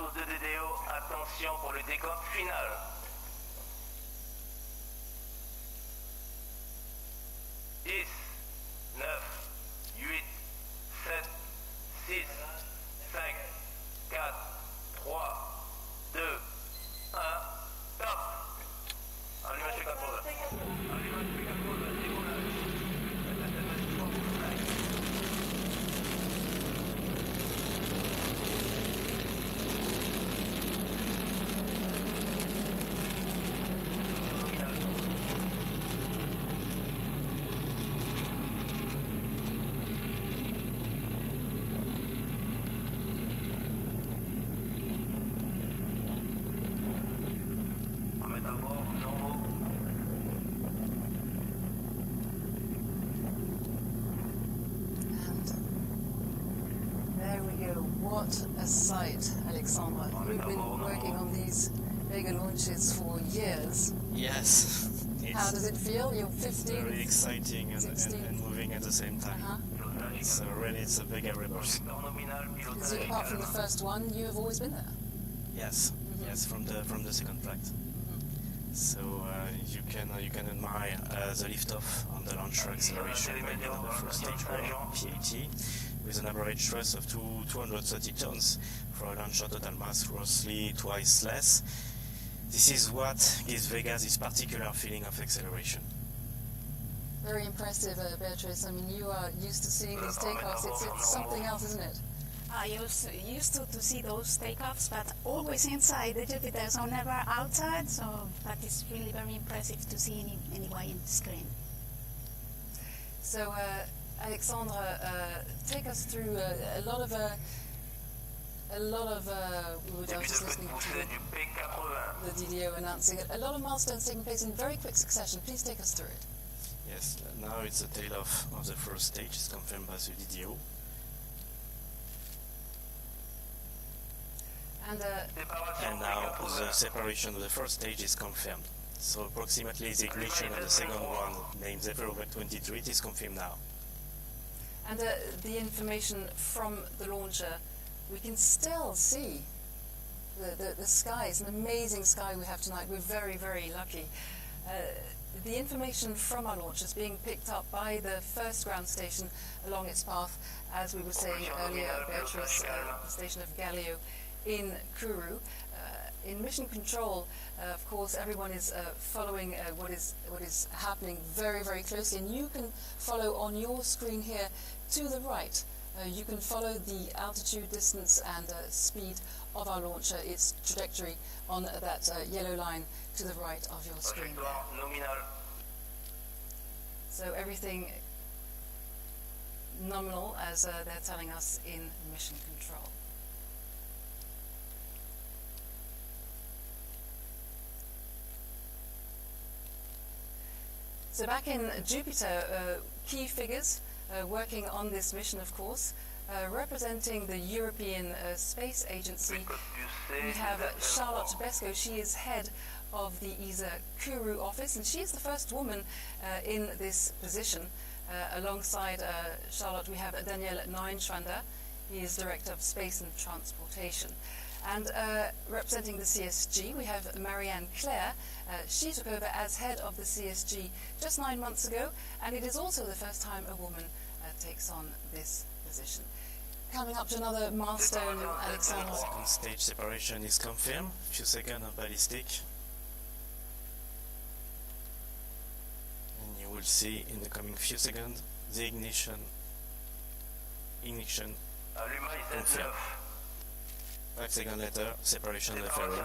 source de DDO, attention pour le décompte final. Dix, 9, 8, 7, 6, 5, 4, 3, 2, 1, top. Allumage les contrôles. Allumage les contrôles, décollage. What a sight, Alexandra. You've been working on these Vega launches for years. Yes. How does it feel? You're 15? Very exciting and moving at the same time. It's a Vega rebirth. So apart from the first one, you have always been there? Yes, yes, from the second flight. So you can admire the liftoff on the launcher acceleration when you're on the first stage PAT, with an average thrust of 230 tons for a launcher total mass roughly twice less. This is what gives Vega this particular feeling of acceleration. Very impressive, Beatrice. I mean, you are used to seeing these takeoffs. It's something else, isn't it? I used to see those takeoffs, but always inside the Jupiter, so never outside. So that is really very impressive to see anyway in the screen. So, Alexandra, take us through a lot of we were just listening to the DDO announcing it. A lot of milestones taking place in very quick succession. Please take us through it. Yes, now it's the tail off of the first stage. It's confirmed by the DDO. And now the separation of the first stage is confirmed. So approximately the ignition of the second one, named 023, is confirmed now. And the information from the launcher, we can still see the sky. It's an amazing sky we have tonight. We're very, very lucky. The information from our launch is being picked up by the first ground station along its path, as we were saying earlier, Beatrice, the station of Galileo in Kourou. In mission control, of course, everyone is following what is happening very, very closely, and you can follow on your screen here to the right. You can follow the altitude, distance, and speed of our launcher, its trajectory on that yellow line to the right of your screen. So everything nominal, as they're telling us in mission control. So back in Jupiter, key figures working on this mission, of course, representing the European Space Agency. We have Charlotte Besco. She is head of the ESA Kourou office, and she is the first woman in this position. Alongside Charlotte, we have Daniel Neuenschwander. He is Director of Space and Transportation. And representing the CSG, we have Marianne Claire. She took over as head of the CSG just 9 months ago, and it is also the first time a woman takes on this position. Coming up to another milestone, Alexandra. Second stage separation is confirmed. A few seconds of ballistic. And you will see in the coming few seconds the ignition confirmed. 5 seconds later, separation of the ferrule,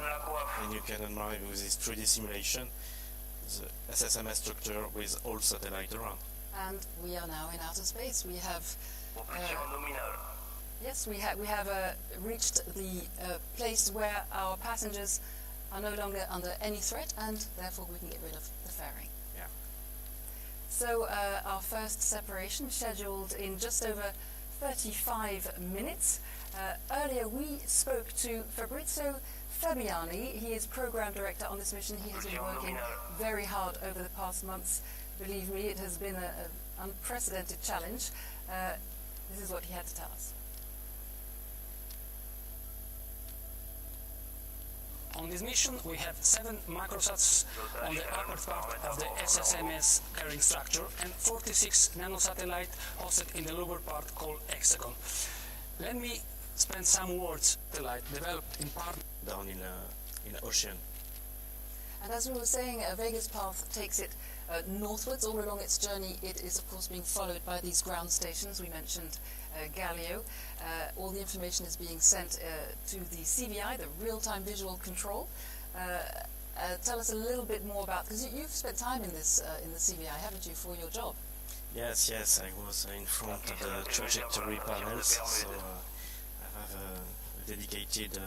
and you can admire with this 3D simulation the SSMS structure with all satellites around. And we are now in outer space. We have yes, we have reached the place where our passengers are no longer under any threat, and therefore we can get rid of the fairing. Yeah. So our first separation scheduled in just over 35 minutes. Earlier we spoke to Fabrizio Fabiani. He is program director on this mission. He has been working very hard over the past months. Believe me, it has been an unprecedented challenge. This is what he had to tell us. On this mission, we have 7 microsats on the upper part of the SSMS carrying structure and 46 nanosatellites hosted in the lower part called hexagon. Let me spend some words satellite developed in part down in the ocean. And as we were saying, Vega's path takes it northwards. All along its journey, it is of course being followed by these ground stations. We mentioned Galileo. All the information is being sent to the CVI, the real-time visual control. Tell us a little bit more about, because you've spent time in this in the CVI, haven't you, for your job? Yes, I was in front of the trajectory panels, so I have a dedicated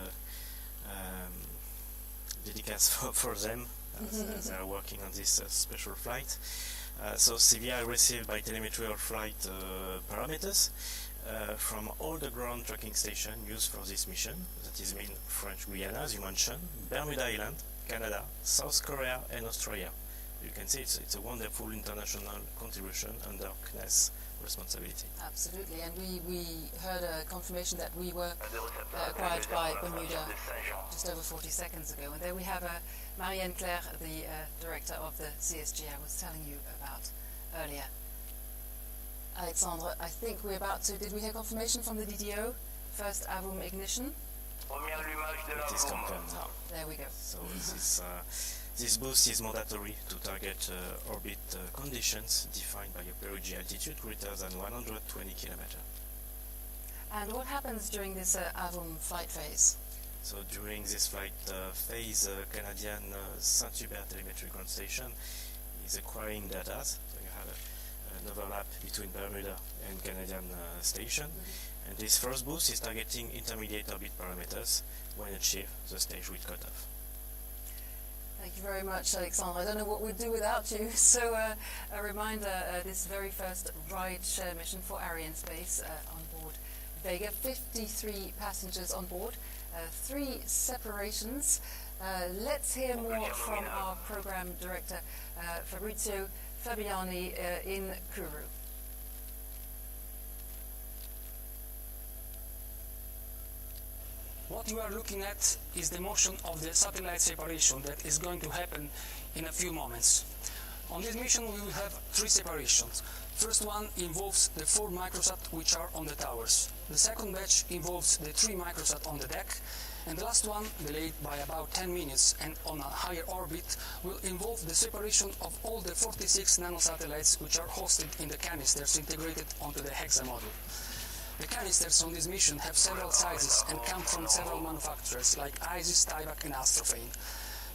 dedicates for them. They are working on this special flight. So CVI received by telemetry or flight parameters from all the ground tracking stations used for this mission. That is mean French Guiana, as you mentioned, Bermuda Island, Canada, South Korea and Australia. You can see it's a wonderful international contribution under CNES responsibility. Absolutely, and we heard a confirmation that we were acquired by Bermuda just over 40 seconds ago. And there we have Marianne Claire, the director of the CSG I was telling you about earlier. Alexandre, I think we're about to, did we hear confirmation from the DDO? First AVUM ignition? It is confirmed now. There we go. So this boost is mandatory to target orbit conditions defined by a perigee altitude greater than 120 kilometers. And what happens during this AVUM flight phase? So during this flight phase, Canadian Saint-Hubert telemetry ground station is acquiring data. So you have an overlap between Bermuda and Canadian station. And this first boost is targeting intermediate orbit parameters. When achieved, the stage will cut off. Thank you very much, Alexandre. I don't know what we'd do without you. So a reminder, this very first ride-share mission for Arianespace on board Vega, 53 passengers on board, 3 separations. Let's hear more from our program director, Fabrizio Fabiani in Kourou. What you are looking at is the motion of the satellite separation that is going to happen in a few moments. On this mission we will have 3 separations. First one involves the 4 microsats which are on the towers. The second batch involves the 3 microsats on the deck, and the last one, delayed by about 10 minutes and on a higher orbit, will involve the separation of all the 46 nanosatellites which are hosted in the canisters integrated onto the Hexa module. The canisters on this mission have several sizes and come from several manufacturers like ISIS, Tyvak and Astrophane.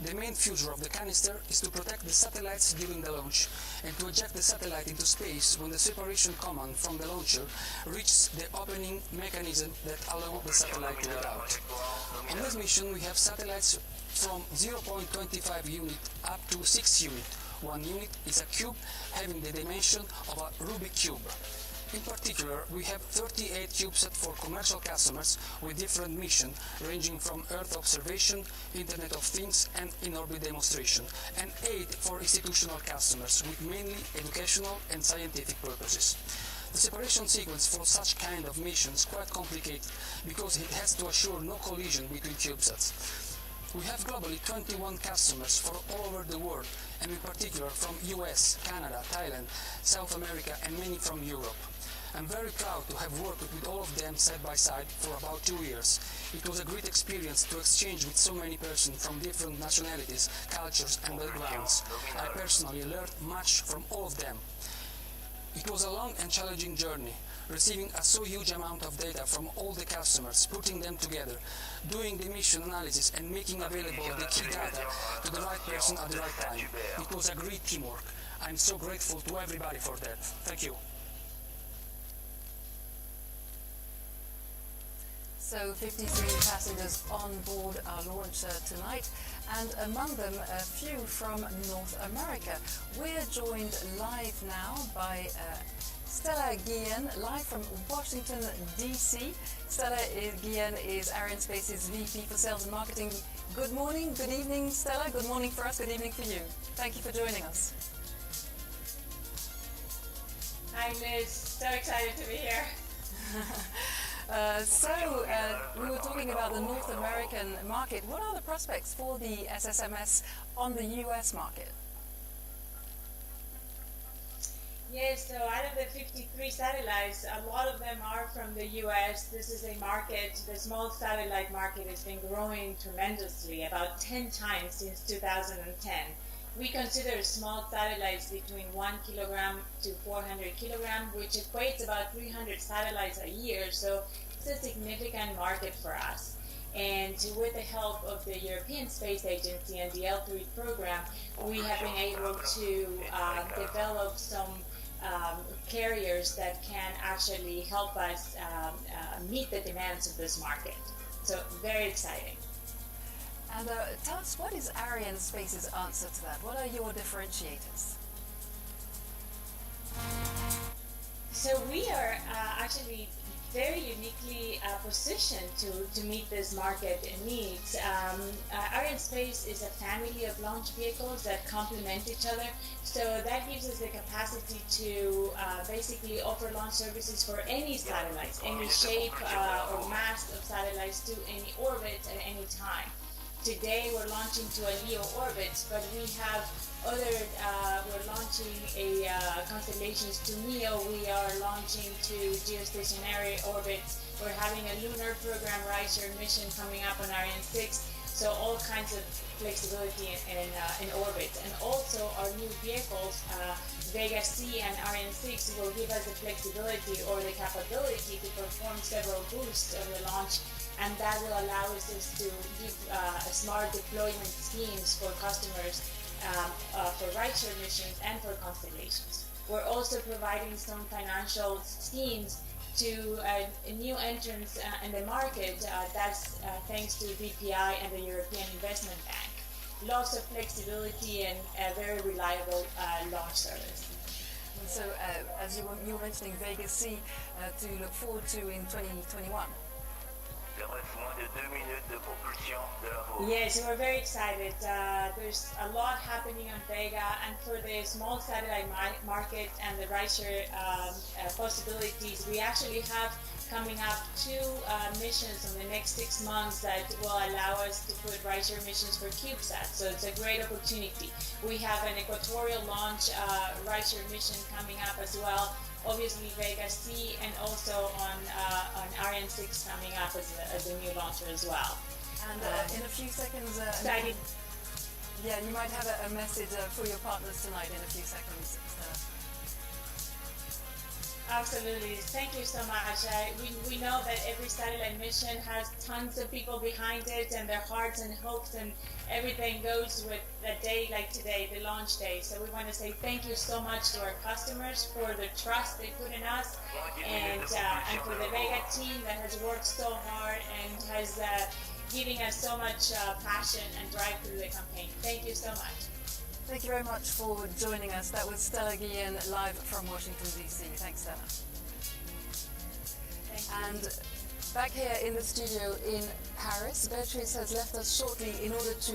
The main feature of the canister is to protect the satellites during the launch and to eject the satellite into space when the separation command from the launcher reaches the opening mechanism that allows the satellite to get out. On this mission we have satellites from 0.25 unit up to 6 unit. 1 unit is a cube having the dimension of a Rubik cube. In particular, we have 38 CubeSats for commercial customers with different missions, ranging from Earth observation, Internet of Things and in-orbit demonstration, and 8 for institutional customers with mainly educational and scientific purposes. The separation sequence for such kind of missions is quite complicated because it has to assure no collision between CubeSats. We have globally 21 customers for all over the world, and in particular from US, Canada, Thailand, South America and many from Europe. I'm very proud to have worked with all of them side by side for about 2 years. It was a great experience to exchange with so many persons from different nationalities, cultures and backgrounds. I personally learned much from all of them. It was a long and challenging journey, receiving a so huge amount of data from all the customers, putting them together, doing the mission analysis and making available the key data to the right person at the right time. It was a great teamwork. I'm so grateful to everybody for that. Thank you. So 53 passengers on board our launch tonight, and among them a few from North America. We're joined live now by Stella Guillen, live from Washington, D.C. Stella Guillen is Arianespace's VP for Sales and Marketing. Good morning, good evening, Stella. Good morning for us, good evening for you. Thank you for joining us. Hi Liz, so excited to be here. We were talking about the North American market. What are the prospects for the SSMS on the US market? Yes, so out of the 53 satellites, a lot of them are from the US. This is a market, the small satellite market has been growing tremendously, about 10 times since 2010. We consider small satellites between 1 kilogram to 400 kilogram, which equates about 300 satellites a year, so it's a significant market for us. And with the help of the European Space Agency and the L3 program, we have been able to develop some carriers that can actually help us meet the demands of this market. So very exciting. And tell us, what is Arianespace's answer to that? What are your differentiators? So we are actually very uniquely positioned to meet this market needs. Arianespace is a family of launch vehicles that complement each other, so that gives us the capacity to basically offer launch services for any satellites, any shape or mass of satellites to any orbit at any time. Today we're launching to a LEO orbit, but we have we're launching constellations to MEO, we are launching to geostationary orbits, we're having a lunar program Riser mission coming up on Ariane 6, so all kinds of flexibility in orbit. And also our new vehicles, Vega C and Ariane 6, will give us the flexibility or the capability to perform several boosts of the launch, and that will allow us to give smart deployment schemes for customers for Riser missions and for constellations. We're also providing some financial schemes to new entrants in the market. That's thanks to BPI and the European Investment Bank. Lots of flexibility and a very reliable launch service. And so, as you were mentioning, Vega C to look forward to in 2021. Yes, we're very excited. There's a lot happening on Vega, and for the small satellite market and the Riser possibilities, we actually have coming up 2 missions in the next 6 months that will allow us to put Riser missions for CubeSat. So it's a great opportunity. We have an equatorial launch Riser mission coming up as well. Obviously Vega C, and also on Ariane 6 coming up as a new launcher as well. And in a few seconds, yeah, you might have a message for your partners tonight in a few seconds. Absolutely. Thank you so much. We know that every satellite mission has tons of people behind it, and their hearts and hopes and everything goes with a day like today, the launch day. So we want to say thank you so much to our customers for the trust they put in us, and for the Vega team that has worked so hard and has giving us so much passion and drive through the campaign. Thank you so much. Thank you very much for joining us. That was Stella Guillen live from Washington, D.C. Thanks, Stella. Thank you. And back here in the studio in Paris, Beatrice has left us shortly in order to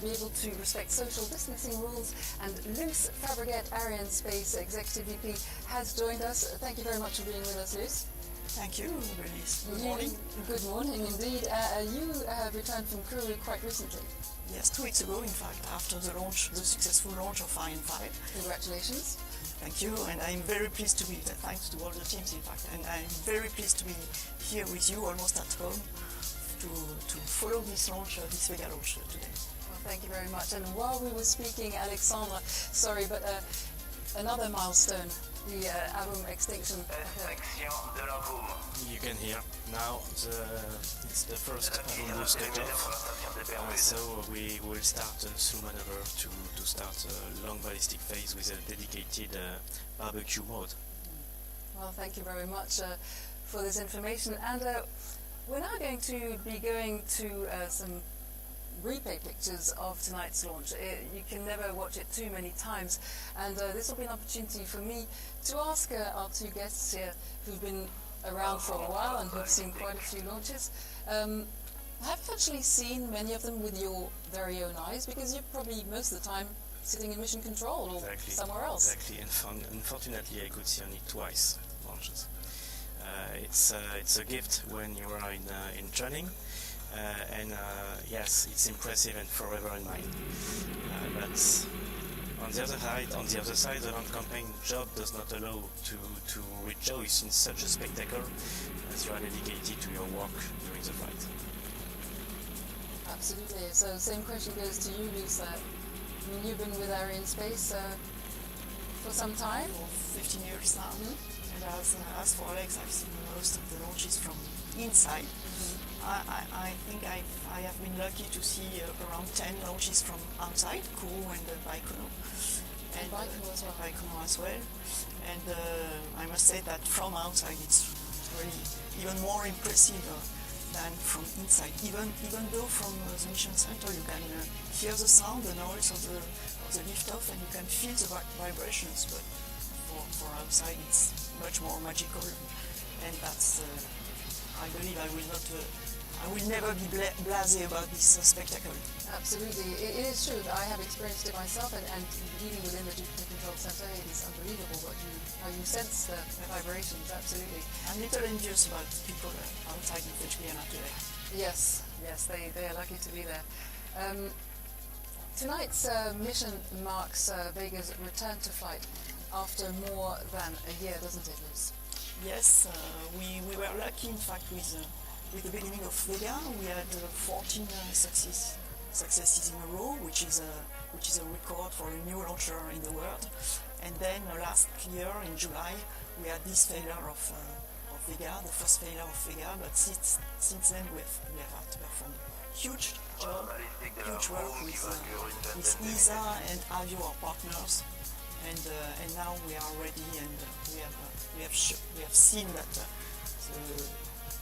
be able to respect social distancing rules, and Luce Fabregat, Arianespace Executive VP, has joined us. Thank you very much for being with us, Luce. Thank you, Bernice. Good morning. Good morning, indeed. You have returned from Kourou quite recently. Yes, 2 weeks ago, in fact, after the successful launch of Ariane 5. Congratulations. Thank you, and I'm very pleased to be there, thanks to all the teams, in fact, and I'm very pleased to be here with you, almost at home, to follow this launch, this Vega launch today. Well, thank you very much. And while we were speaking, Alexandra, sorry, but another milestone, the Avum extinction. You can hear now it's the first Avum boost cutoff. So we will start a slow maneuver to start a long ballistic phase with a dedicated barbecue mode. Well, thank you very much for this information. And we're now going to be going to some replay pictures of tonight's launch. You can never watch it too many times, and this will be an opportunity for me to ask our 2 guests here who've been around for a while and who've seen quite a few launches. Have you actually seen many of them with your very own eyes? Because you're probably most of the time sitting in mission control or somewhere else. Exactly. Unfortunately, I could see only twice launches. It's a gift when you are in training, and yes, it's impressive and forever in mind. But on the other side, the land campaign job does not allow to rejoice in such a spectacle, as you are dedicated to your work during the flight. Absolutely. So same question goes to you, Lisa. I mean, you've been with Arianespace for some time? For 15 years now. And as for Alex, I've seen most of the launches from inside. I think I have been lucky to see around 10 launches from outside, Kourou and Baikonur. And Baikonur as well. And I must say that from outside it's really even more impressive than from inside. Even though from the mission center you can hear the sound, the noise of the liftoff, and you can feel the vibrations, but for outside it's much more magical, and that's I believe I will never be blasé about this spectacle. Absolutely, it is true. I have experienced it myself, and even within the Jupiter Control Center, it is unbelievable how you sense the vibrations. Absolutely. I'm a little envious about people outside of HPNR today. Yes, they are lucky to be there. Tonight's mission marks Vega's return to flight after more than a year, doesn't it, Luce? Yes, we were lucky, in fact, with the beginning of Vega. We had 14 successes in a row, which is a record for a new launcher in the world. And then last year, in July, we had this failure of Vega, the first failure of Vega. But since then, we have had to perform huge work with ESA and Avio, our partners. And now we are ready, and we have seen that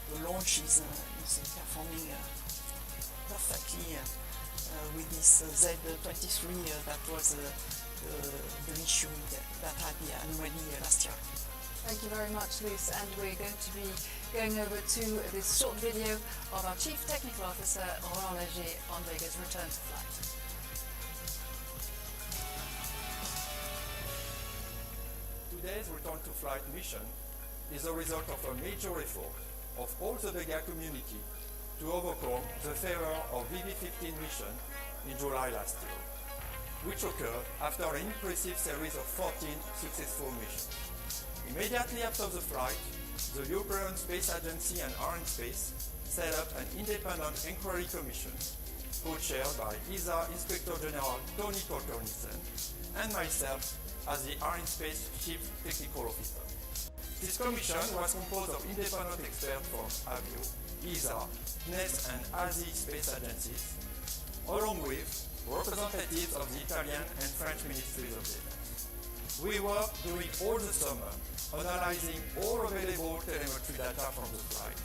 the launch is performing perfectly with this Z23 that was the issue that had the anomaly last year. Thank you very much, Luce, and we're going to be going over to this short video of our Chief Technical Officer, Roland Léger, on Vega's return to flight. Today's return to flight mission is a result of a major effort of all the Vega community to overcome the failure of VV-15 mission in July last year, which occurred after an impressive series of 14 successful missions. Immediately after the flight, the European Space Agency and Arianespace set up an independent inquiry commission, co-chaired by ESA Inspector General Tony Torkelnissen and myself as the Arianespace Chief Technical Officer. This commission was composed of independent experts from Avio, ESA, CNES and ASI space agencies, along with representatives of the Italian and French Ministries of Defense. We worked during all the summer analyzing all available telemetry data from the flight,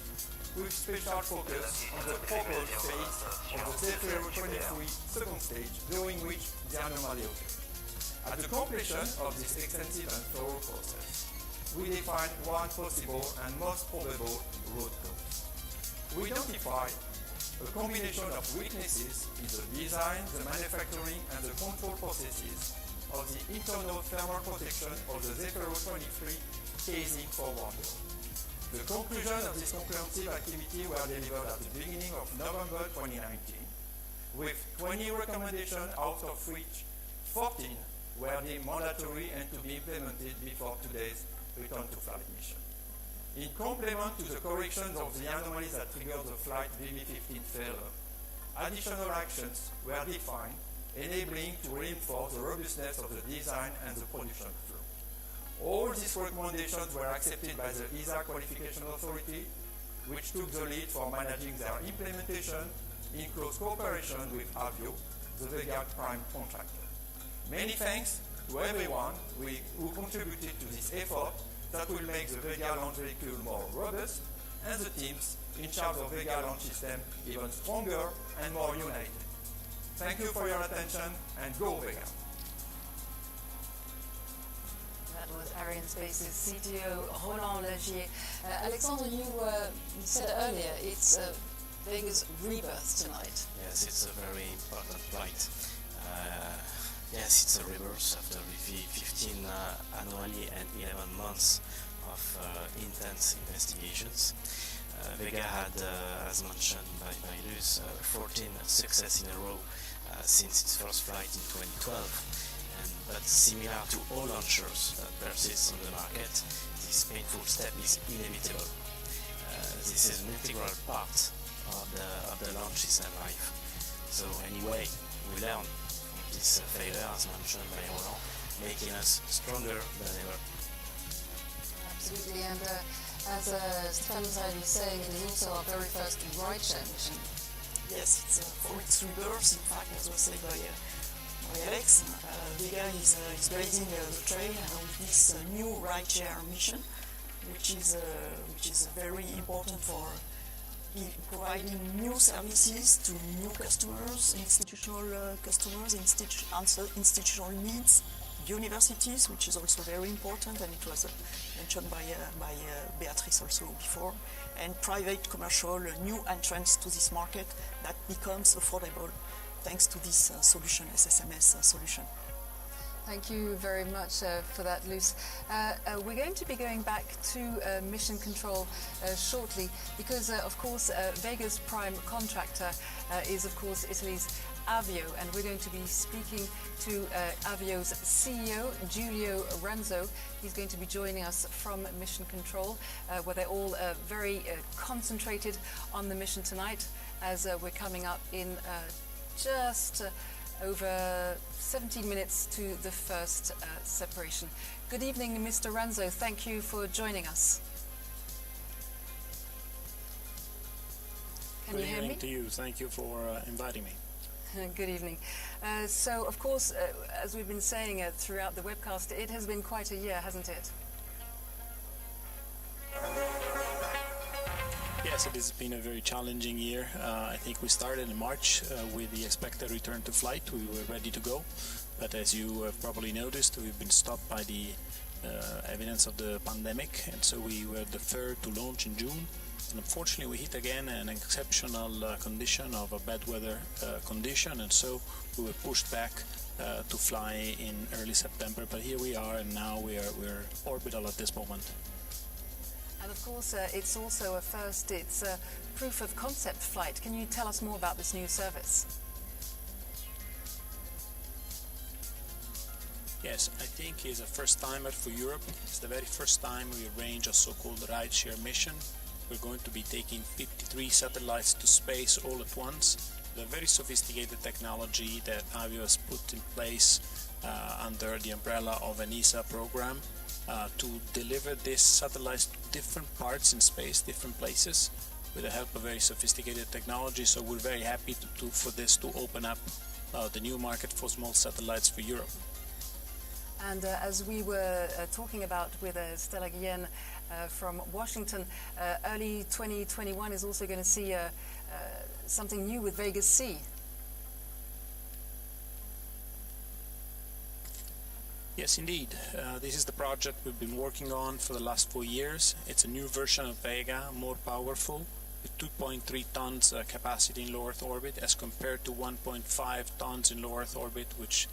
with special focus on the proposed phase of the Zefiro-23 second stage, during which the anomaly occurred. At the completion of this extensive and thorough process, we defined one possible and most probable root cause. We identified a combination of weaknesses in the design, the manufacturing and the control processes of the internal thermal protection of the Zefiro-23 casing forward door. The conclusion of this comprehensive activity were delivered at the beginning of November 2019, with 20 recommendations out of which 14 were deemed mandatory and to be implemented before today's return to flight mission. In complement to the corrections of the anomalies that triggered the flight VV-15 failure, additional actions were defined, enabling to reinforce the robustness of the design and the production flow. All these recommendations were accepted by the ESA Qualification Authority, which took the lead for managing their implementation in close cooperation with Avio, the Vega prime contractor. Many thanks to everyone who contributed to this effort that will make the Vega launch vehicle more robust and the teams in charge of Vega launch system even stronger and more united. Thank you for your attention and go Vega! That was Arianespace's CTO, Roland Léger. Alexandre, you said earlier it's Vega's rebirth tonight. Yes, it's a very important flight. Yes, it's a rebirth after VV-15 anomaly and 11 months of intense investigations. Vega had, as mentioned by Luce, 14 success in a row since its first flight in 2012. But similar to all launchers that persist on the market, this painful step is inevitable. This is an integral part of the launch system life. So anyway, we learn from this failure, as mentioned by Roland, making us stronger than ever. Absolutely, and as Stefan was saying, it is also our very first rideshare mission. Yes, it's for its rebirth, in fact, as was said by Alex. Vega is blazing the trail with this new rideshare mission, which is very important for providing new services to new customers, institutional customers, institutional needs, universities, which is also very important, and it was mentioned by Beatrice also before, and private commercial new entrants to this market that becomes affordable thanks to this solution, SSMS solution. Thank you very much for that, Luce. We're going to be going back to mission control shortly because, of course, Vega's prime contractor is, of course, Italy's Avio, and we're going to be speaking to Avio's CEO, Giulio Ranzo. He's going to be joining us from Mission Control, where they're all very concentrated on the mission tonight, as we're coming up in just over 17 minutes to the first separation. Good evening, Mr. Ranzo. Thank you for joining us. Can you hear me? Good evening to you. Thank you for inviting me. Good evening. So, of course, as we've been saying throughout the webcast, it has been quite a year, hasn't it? Yes, it has been a very challenging year. I think we started in March with the expected return to flight. We were ready to go, but as you have probably noticed, we've been stopped by the evidence of the pandemic, and so we were deferred to launch in June. And unfortunately, we hit again an exceptional condition of a bad weather condition, and so we were pushed back to fly in early September. But here we are, and now we're orbital at this moment. And of course, it's also a first, it's a proof of concept flight. Can you tell us more about this new service? Yes, I think it's a first-timer for Europe. It's the very first time we arrange a so-called rideshare mission. We're going to be taking 53 satellites to space all at once. The very sophisticated technology that Avio has put in place under the umbrella of an ESA program to deliver these satellites to different parts in space, different places, with the help of very sophisticated technology. So we're very happy for this to open up the new market for small satellites for Europe. And as we were talking about with Stella Guillen from Washington, early 2021 is also going to see something new with Vega C. Yes, indeed. This is the project we've been working on for the last 4 years. It's a new version of Vega, more powerful, with 2.3 tons capacity in low Earth orbit as compared to 1.5 tons in low Earth orbit, which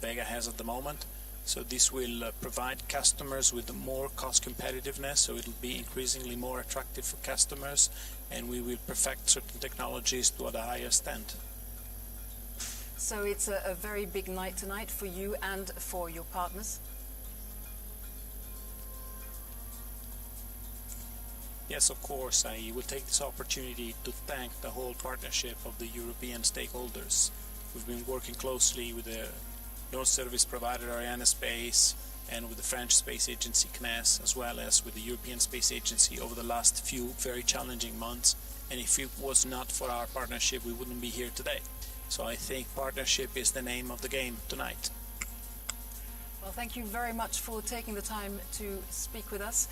Vega has at the moment. So this will provide customers with more cost competitiveness, so it'll be increasingly more attractive for customers, and we will perfect certain technologies to a higher extent. So it's a very big night tonight for you and for your partners. Yes, of course. I will take this opportunity to thank the whole partnership of the European stakeholders. We've been working closely with the North Service provider Arianespace and with the French Space Agency CNES, as well as with the European Space Agency over the last few very challenging months. And if it was not for our partnership, we wouldn't be here today. So I think partnership is the name of the game tonight. Well, thank you very much for taking the time to speak with us.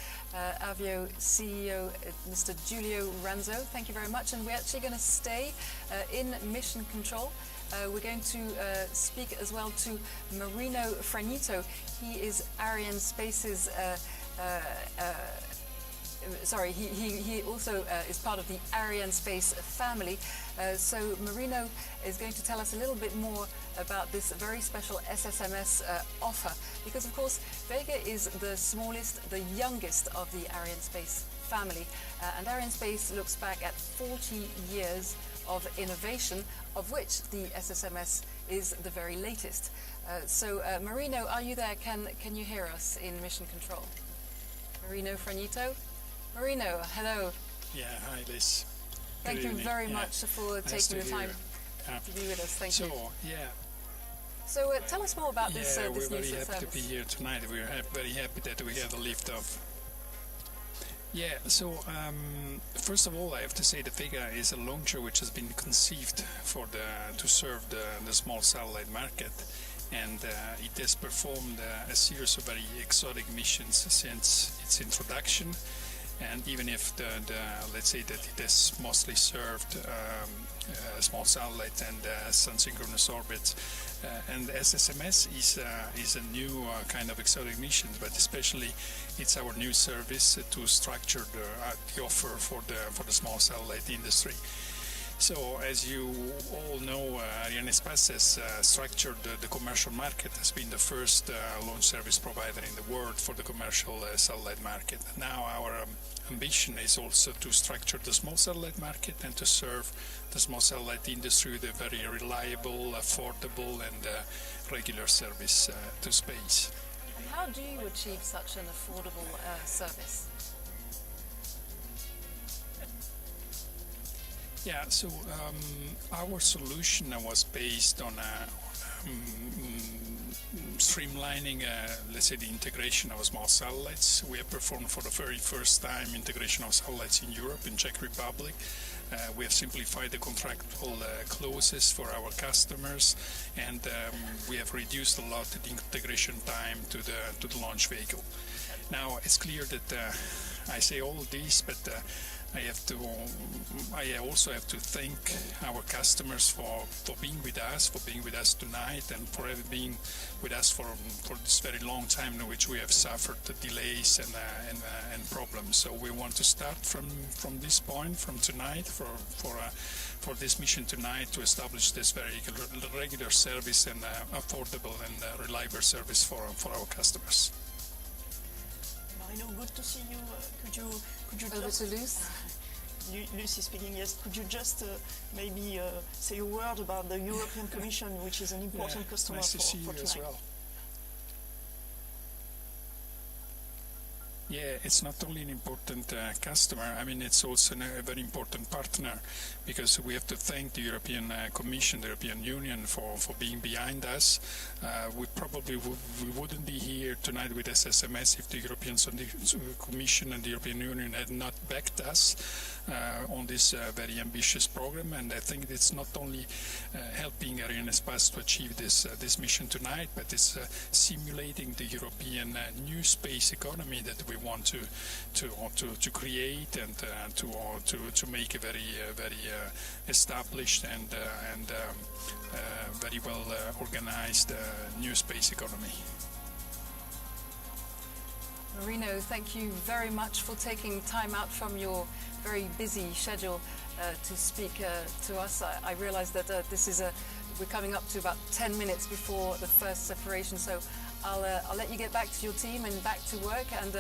Avio CEO, Mr. Giulio Ranzo, thank you very much. And we're actually going to stay in mission control. We're going to speak as well to Marino Franito. He is Arianespace's sorry, he also is part of the Arianespace family. So Marino is going to tell us a little bit more about this very special SSMS offer, because of course Vega is the smallest, the youngest of the Arianespace family, and Arianespace looks back at 40 years of innovation, of which the SSMS is the very latest. So Marino, are you there? Can you hear us in mission control? Marino Franito? Marino, hello. Yeah, hi Liz. Thank you very much for Nice taking the time to be with us. Thank you. So tell us more about this we're this new very happy service. to be here tonight. We're very happy that we have the lift off. Yeah, so first of all, I have to say that Vega is a launcher which has been conceived for to serve the small satellite market, and it has performed a series of very exotic missions since its introduction. And even if let's say that it has mostly served small satellites and sun-synchronous orbits, and SSMS is a new kind of exotic mission, but especially it's our new service to structure the offer for the small satellite industry. So, as you all know, Arianespace has structured the commercial market, has been the first launch service provider in the world for the commercial satellite market. Now our ambition is also to structure the small satellite market and to serve the small satellite industry with a very reliable, affordable and regular service to space. And how do you achieve such an affordable service? Yeah, so our solution was based on streamlining, let's say, the integration of small satellites. We have performed for the very first time integration of satellites in Europe, in Czech Republic. We have simplified the contractual clauses for our customers, and we have reduced a lot the integration time to the launch vehicle. Now, it's clear that I say all this, but I also have to thank our customers for being with us tonight, and for being with us for this very long time in which we have suffered the delays and problems. So we want to start from this point, from tonight, for this mission tonight, to establish this very regular service and affordable and reliable service for our customers. Marino, good to see you. Could you Over just... to Luce. Lucy speaking, yes. Could you just maybe say a word about the European Commission, which is an important customer nice to see for you tonight? as well. Yeah, it's not only an important customer, I mean, it's also a very important partner, because we have to thank the European Commission, the European Union for being behind us. We probably we wouldn't be here tonight with SSMS if the European Commission and the European Union had not backed us on this very ambitious program. And I think it's not only helping Arianespace to achieve this mission tonight, but it's simulating the European new space economy that we want to create and to make a very established and very well organized new space economy. Marino, thank you very much for taking time out from your very busy schedule to speak to us. I realize that we're coming up to about 10 minutes before the first separation, so I'll let you get back to your team and back to work, and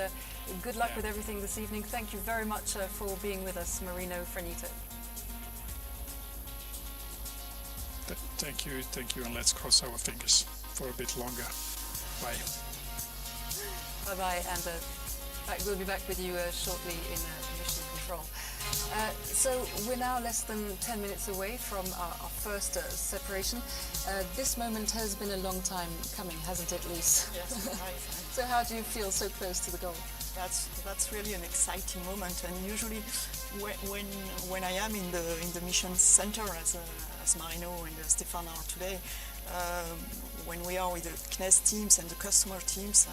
good luck with everything this evening. Thank you very much for being with us, Marino Franito. Thank you, and let's cross our fingers for a bit longer. Bye. Bye-bye, and we'll be back with you shortly in mission control. So we're now less than 10 minutes away from our first separation. This moment has been a long time coming, hasn't it, Luce? Yes, right. So how do you feel so close to the goal? That's really an exciting moment, and usually when I am in the mission center, as Marino and Stefan are today, when we are with the CNES teams and the customer teams,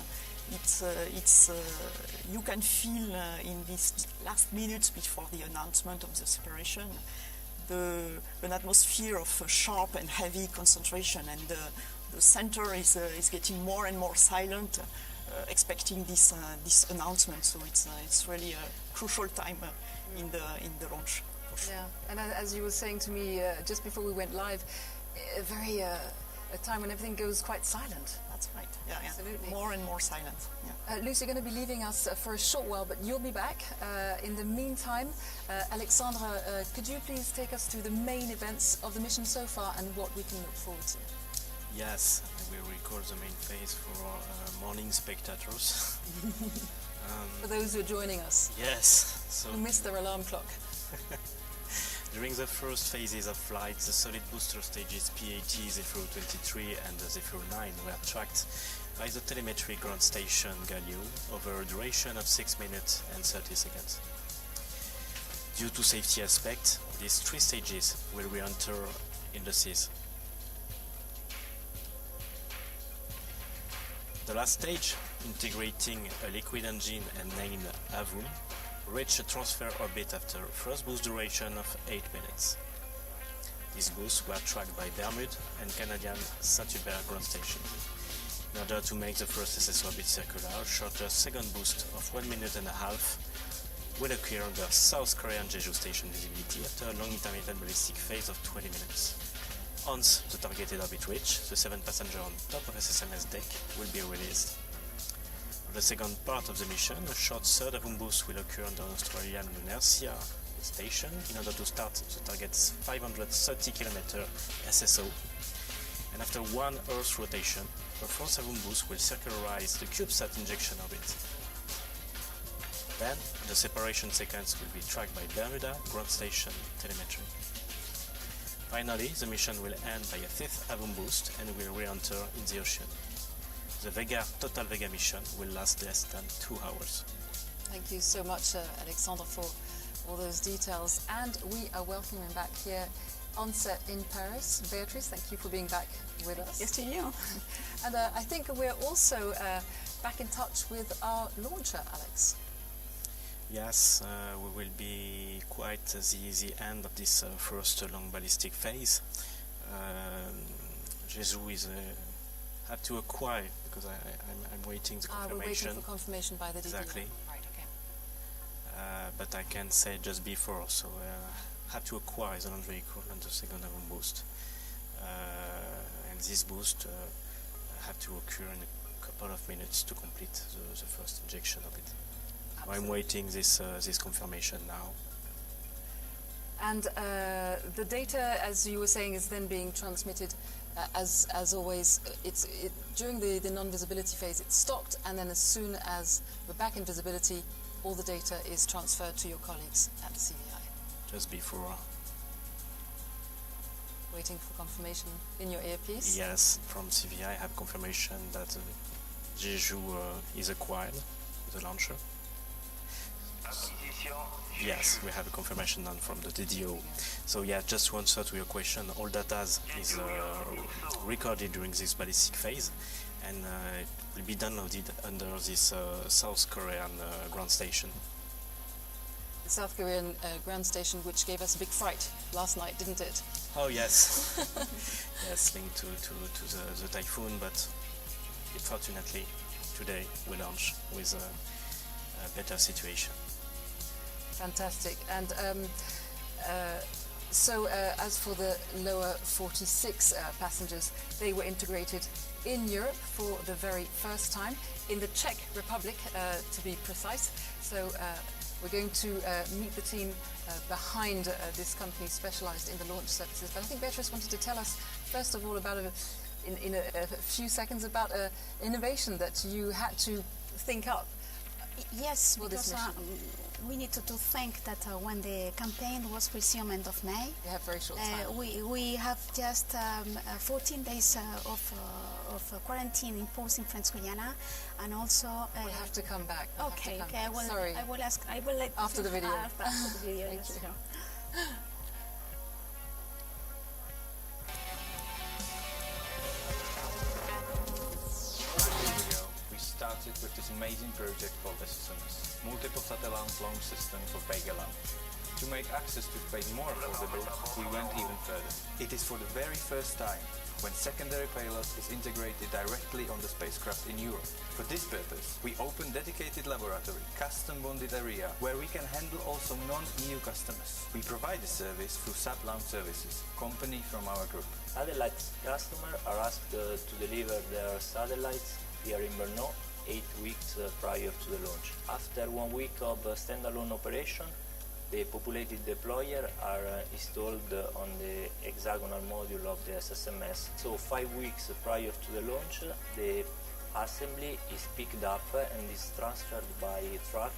you can feel in these last minutes before the announcement of the separation an atmosphere of sharp and heavy concentration, and the center is getting more and more silent. expecting this announcement. So it's really a crucial time in the launch. For sure. Yeah, and as you were saying to me just before we went live, a time when everything goes quite silent. That's right. Yeah, absolutely. More and more silent. Yeah. Lucy, you're going to be leaving us for a short while, but you'll be back. In the meantime, Alexandra, could you please take us through the main events of the mission so far and what we can look forward to? Yes, we will record the main phase for morning spectators. For those who are joining us. Yes. So who missed their alarm clock. During the first phases of flight, the solid booster stages PAT 023 and 09 were tracked by the telemetry ground station Galileo over a duration of 6 minutes and 30 seconds. Due to safety aspects, these 3 stages will re-enter in the seas. The last stage, integrating a liquid engine and named Avun, reached a transfer orbit after first boost duration of 8 minutes. These boosts were tracked by Bermude and Canadian Saint-Hubert ground station. In order to make the first SS orbit circular, a shorter second boost of 1 minute and a half will occur under South Korean Jeju station visibility after a long intermittent ballistic phase of 20 minutes. Once the targeted orbit reach, the 7 passengers on top of SSMS deck will be released. For the second part of the mission, a short third Avun boost will occur under Australian Lunasia station in order to start the target's 530 km SSO. And after 1 Earth rotation, a fourth Avun boost will circularize the CubeSat injection orbit. Then, the separation sequence will be tracked by Bermuda ground station telemetry. Finally, the mission will end by a 5th Avun boost and will re-enter in the ocean. The total Vega mission will last less than 2 hours. Thank you so much, Alexandre, for all those details. And we are welcoming back here on set in Paris. Beatrice, thank you for being back with us. Yes, to you. And I think we're also back in touch with our launcher, Alex. Yes, we will be quite at the end of this first long ballistic phase. Jeju is had to acquire, because I'm waiting the confirmation. We're waiting for confirmation by the DDO. Exactly. Right, okay. But I can say just before, so had to acquire the launch vehicle and the second Avun boost. And this boost had to occur in a couple of minutes to complete the first injection of it. Absolutely. I'm waiting this confirmation now. And the data, as you were saying, is then being transmitted as always. During the non-visibility phase, it's stopped, and then as soon as we're back in visibility, all the data is transferred to your colleagues at the CVI. Just before. Waiting for confirmation in your earpiece? Yes, from CVI I have confirmation that Jeju is acquired, the launcher. Yes, we have a confirmation done from the DDO. So yeah, just to answer to your question, all data is recorded during this ballistic phase, and it will be downloaded under this South Korean ground station. The South Korean ground station, which gave us a big fright last night, didn't it? Oh yes, yes, linked to the typhoon, but fortunately today we launch with a better situation. Fantastic. And so as for the lower 46 passengers, they were integrated in Europe for the very first time, in the Czech Republic to be precise. So we're going to meet the team behind this company specialized in the launch services. But I think Beatrice wanted to tell us, first of all, about in a few seconds, about an innovation that you had to think up. Yes, for because this mission. We need to think that when the campaign was resumed end of May, we have very short time. We have just 14 days of quarantine imposed in French Guiana, and also we'll have to come back. Okay, okay. Sorry. I will ask. I will let after the video. After the video. Thank yes, you. Sure. Started with this amazing project called SSMS, Multiple Satellite Launch System for Vega launch. To make access to space more affordable, we went even further. It is for the very first time when secondary payload is integrated directly on the spacecraft in Europe. For this purpose, we open dedicated laboratory, custom bonded area, where we can handle also non-EU customers. We provide the service through Sat Launch Services, company from our group. Satellite customers are asked to deliver their satellites here in Brno 8 weeks prior to the launch. After 1 week of standalone operation, the populated deployer are installed on the hexagonal module of the SSMS. So 5 weeks prior to the launch, the assembly is picked up and is transferred by truck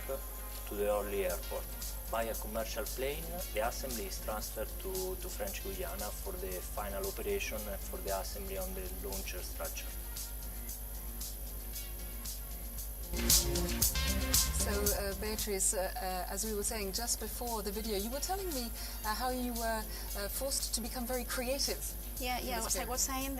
to the Orly airport. By a commercial plane, the assembly is transferred to French Guiana for the final operation and for the assembly on the launcher structure. So, Beatrice, as we were saying just before the video, you were telling me how you were forced to become very creative. Yeah. As I was saying,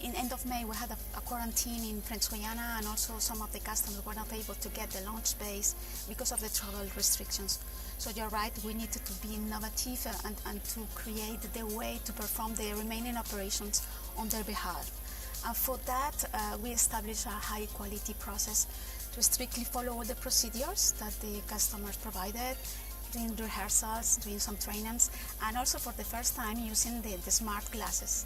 in end of May we had a quarantine in French Guiana, and also some of the customers were not able to get the launch space because of the travel restrictions. So you're right, we needed to be innovative and to create the way to perform the remaining operations on their behalf. And for that, we established a high quality process to strictly follow all the procedures that the customers provided, doing rehearsals, doing some trainings, and also for the first time using the smart glasses.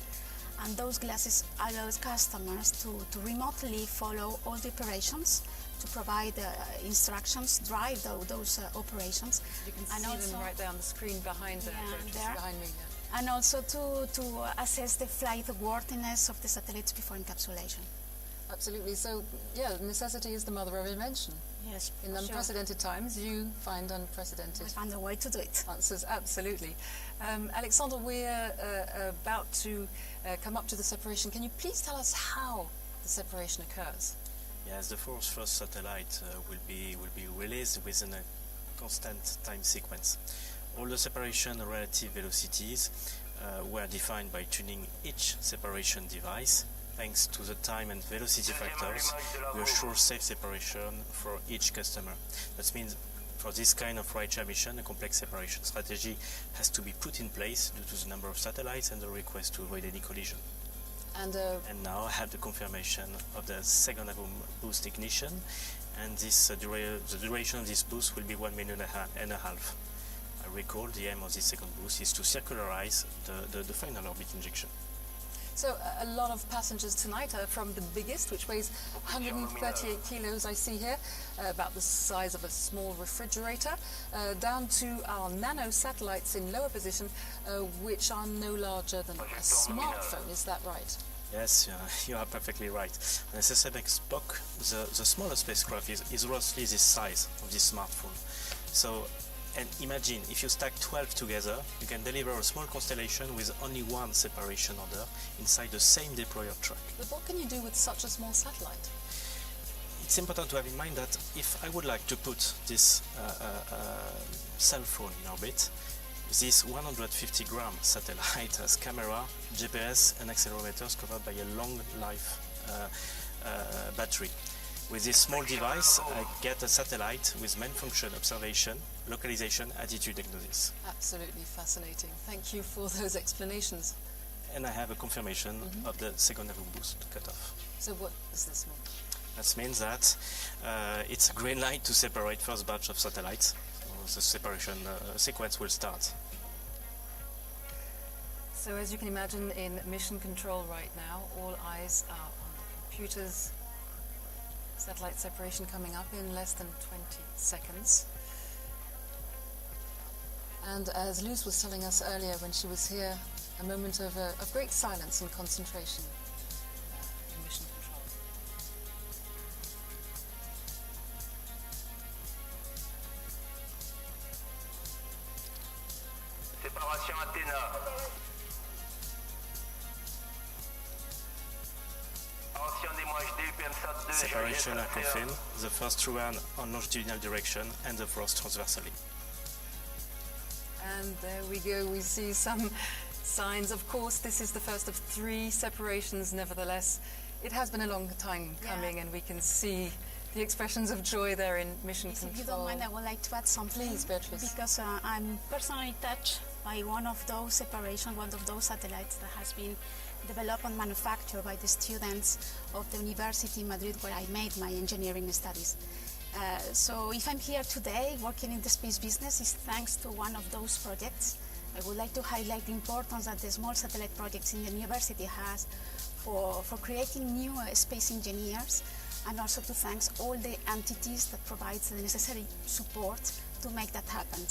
And those glasses allow customers to remotely follow all the operations, to provide instructions, drive those operations. You can see them right there on the screen behind there. Behind me. Yeah. And also to assess the flight worthiness of the satellites before encapsulation. Absolutely. So, yeah, necessity is the mother of invention. Yes. In unprecedented times, you find unprecedented. I find a way to do it. Answers, absolutely. Alexander, we're about to come up to the separation. Can you please tell us how the separation occurs? Yes, the first satellite will be released within a constant time sequence. All the separation relative velocities were defined by tuning each separation device. Thanks to the time and velocity factors, we assure safe separation for each customer. That means for this kind of rideshare mission, a complex separation strategy has to be put in place due to the number of satellites and the request to avoid any collision. And now I have the confirmation of the second boost ignition, and this the duration of this boost will be 1.5 minutes. I recall the aim of this second boost is to circularize the final orbit injection. So a lot of passengers tonight are from the biggest, which weighs 138 kilos, I see here, about the size of a small refrigerator, down to our nano satellites in lower position, which are no larger than a smartphone. Is that right? Yes, you are perfectly right. On SSMS POC, the smallest spacecraft is roughly this size of this smartphone. So, and imagine, if you stack 12 together, you can deliver a small constellation with only one separation order inside the same deployer track. But what can you do with such a small satellite? It's important to have in mind that if I would like to put this cell phone in orbit, this 150-gram satellite has camera, GPS and accelerometers covered by a long life battery. With this small device, I get a satellite with main function observation, localization, attitude diagnosis. Absolutely fascinating. Thank you for those explanations. And I have a confirmation of the second level boost cutoff. So what does this mean? That means that it's a green light to separate first batch of satellites. So the separation sequence will start. So as you can imagine, in mission control right now, all eyes are on the computers. Satellite separation coming up in less than 20 seconds. And as Luz was telling us earlier when she was here, a moment of great silence and concentration in mission control. Séparation Athéna. Separation are confirmed, the first run on longitudinal direction and the first transversally. And there we go, we see some signs. Of course, this is the first of 3 separations. Nevertheless, it has been a long time coming, and we can see the expressions of joy there in mission control. If you don't mind, I would like to add something. Please, Beatrice. Because I'm personally touched by one of those separations, one of those satellites that has been developed and manufactured by the students of the University in Madrid, where I made my engineering studies. So if I'm here today working in the space business, it's thanks to one of those projects. I would like to highlight the importance that the small satellite projects in the university has for creating new space engineers, and also to thank all the entities that provide the necessary support to make that happen.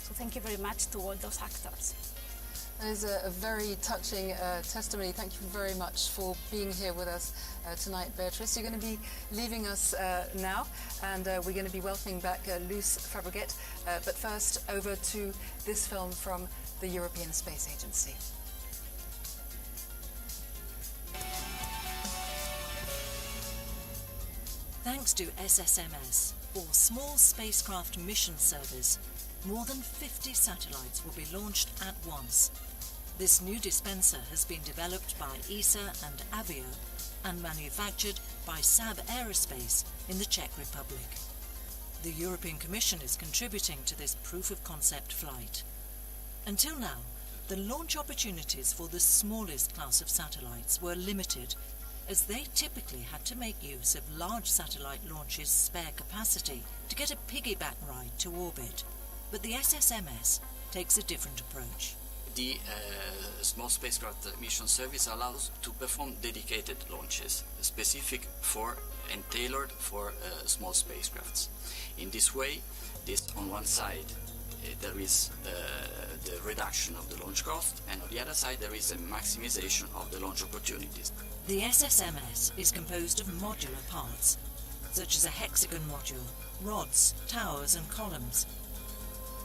So thank you very much to all those actors. That is a very touching testimony. Thank you very much for being here with us tonight, Beatrice. You're going to be leaving us now, and we're going to be welcoming back Luce Fabregat. But first, over to this film from the European Space Agency. Thanks to SSMS, or Small Spacecraft Mission Service, more than 50 satellites will be launched at once. This new dispenser has been developed by ESA and Avio and manufactured by Saab Aerospace in the Czech Republic. The European Commission is contributing to this proof-of-concept flight. Until now, the launch opportunities for the smallest class of satellites were limited, as they typically had to make use of large satellite launches' spare capacity to get a piggyback ride to orbit. But the SSMS takes a different approach. The Small Spacecraft Mission Service allows to perform dedicated launches, specific for and tailored for small spacecrafts. In this way, on one side there is the reduction of the launch cost, and on the other side there is a maximization of the launch opportunities. The SSMS is composed of modular parts, such as a hexagon module, rods, towers and columns.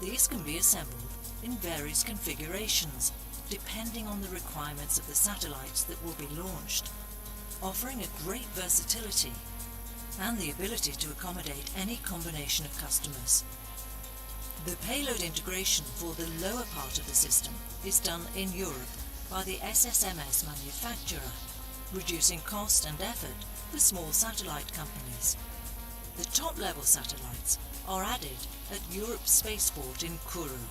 These can be assembled in various configurations, depending on the requirements of the satellites that will be launched, offering a great versatility and the ability to accommodate any combination of customers. The payload integration for the lower part of the system is done in Europe by the SSMS manufacturer, reducing cost and effort for small satellite companies. The top-level satellites are added at Europe's spaceport in Kourou.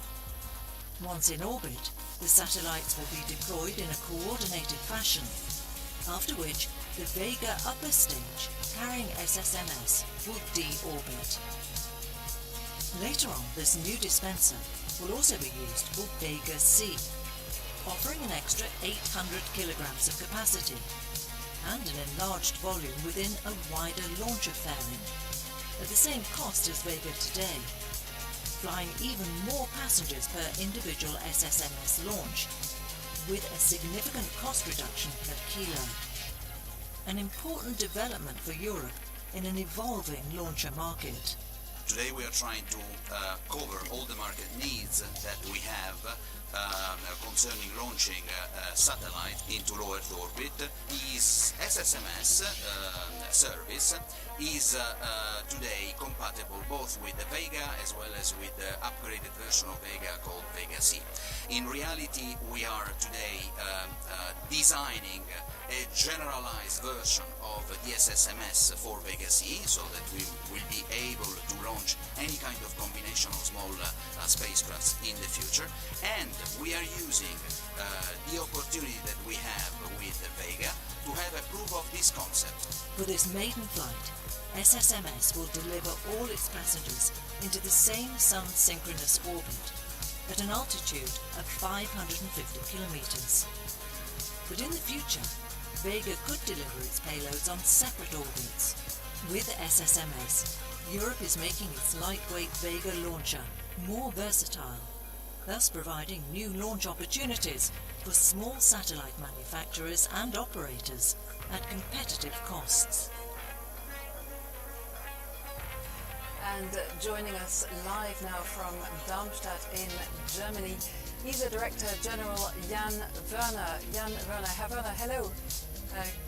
Once in orbit, the satellites will be deployed in a coordinated fashion, after which the Vega upper stage carrying SSMS will de-orbit. Later on, this new dispenser will also be used for Vega C, offering an extra 800 kilograms of capacity and an enlarged volume within a wider launcher fairing, at the same cost as Vega today, flying even more passengers per individual SSMS launch, with a significant cost reduction per kilo. An important development for Europe in an evolving launcher market. Today we are trying to cover all the market needs that we have concerning launching satellite into low Earth orbit. This SSMS service is today compatible both with the Vega as well as with the upgraded version of Vega called Vega C. In reality, we are today designing a generalized version of the SSMS for Vega C, so that we will be able to launch any kind of combination of small spacecrafts in the future. And we are using the opportunity that we have with the Vega to have a proof of this concept. For this maiden flight, SSMS will deliver all its passengers into the same sun-synchronous orbit at an altitude of 550 kilometers. But in the future, Vega could deliver its payloads on separate orbits. With SSMS, Europe is making its lightweight Vega launcher more versatile, thus providing new launch opportunities for small satellite manufacturers and operators at competitive costs. And joining us live now from Darmstadt in Germany, ESA Director General Jan Werner. Jan Werner, Herr Werner, hello.